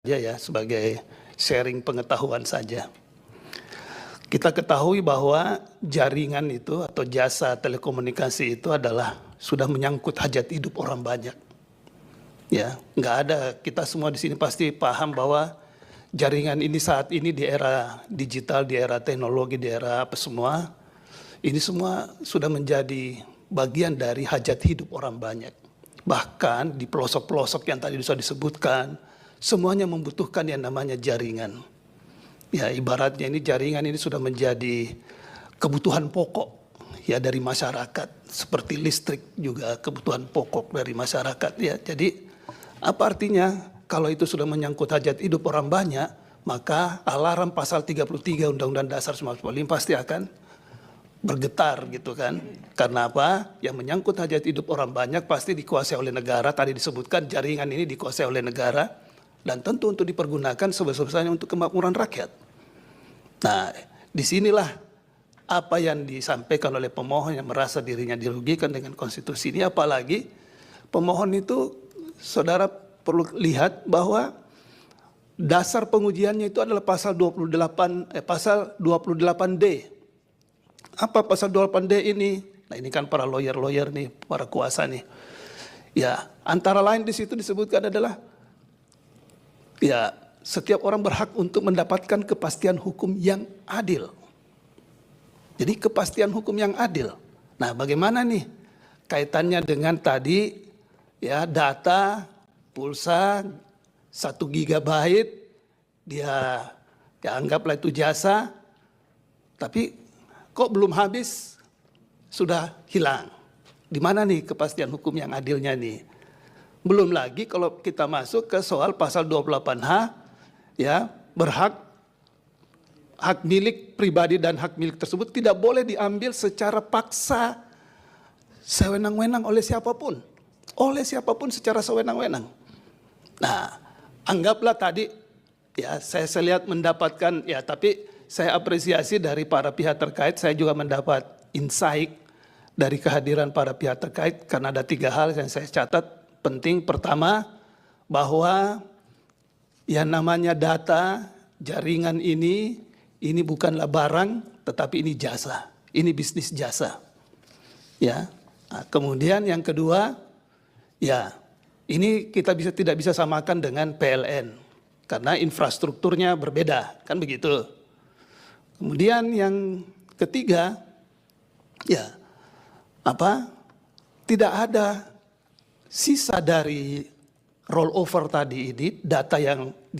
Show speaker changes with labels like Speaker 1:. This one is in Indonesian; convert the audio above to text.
Speaker 1: ya sebagai sharing pengetahuan saja. Kita ketahui bahwa jaringan itu atau jasa telekomunikasi itu adalah sudah menyangkut hajat hidup orang banyak. Ya, nggak ada, kita semua di sini pasti paham bahwa jaringan ini saat ini di era digital, di era teknologi, di era apa semua, ini semua sudah menjadi bagian dari hajat hidup orang banyak. Bahkan di pelosok-pelosok yang tadi sudah disebutkan, semuanya membutuhkan yang namanya jaringan. Ya, ibaratnya ini jaringan ini sudah menjadi kebutuhan pokok ya dari masyarakat, seperti listrik juga kebutuhan pokok dari masyarakat ya. Jadi apa artinya kalau itu sudah menyangkut hajat hidup orang banyak, maka alarm pasal 33 Undang-Undang Dasar 1945 pasti akan bergetar gitu kan. Karena apa? Yang menyangkut hajat hidup orang banyak pasti dikuasai oleh negara. Tadi disebutkan jaringan ini dikuasai oleh negara dan tentu untuk dipergunakan sebesar-besarnya untuk kemakmuran rakyat. Nah, disinilah apa yang disampaikan oleh pemohon yang merasa dirinya dirugikan dengan konstitusi ini. Apalagi pemohon itu, saudara perlu lihat bahwa dasar pengujiannya itu adalah pasal 28D. Apa pasal 28D ini? Nah, ini kan para lawyer nih, para kuasa nih. Ya, antara lain di situ disebutkan adalah ya, setiap orang berhak untuk mendapatkan kepastian hukum yang adil. Jadi kepastian hukum yang adil. Nah, bagaimana nih kaitannya dengan tadi ya data pulsa 1 GB dia ya anggaplah itu jasa, tapi kok belum habis sudah hilang. Di mana nih kepastian hukum yang adilnya nih? Belum lagi kalau kita masuk ke soal pasal 28H, ya hak milik pribadi dan hak milik tersebut tidak boleh diambil secara paksa, sewenang-wenang oleh siapapun. Oleh siapapun secara sewenang-wenang. Nah, anggaplah tadi, ya saya lihat mendapatkan, ya tapi saya apresiasi dari para pihak terkait, saya juga mendapat insight dari kehadiran para pihak terkait, karena ada 3 hal yang saya catat penting. Pertama, bahwa yang namanya data, jaringan ini bukanlah barang, tetapi ini jasa. Ini bisnis jasa. Ya. Nah, kemudian yang kedua, ya ini kita tidak bisa samakan dengan PLN. Karena infrastrukturnya berbeda, kan begitu. Kemudian yang ketiga, ya tidak ada sisa dari rollover tadi ini, data yang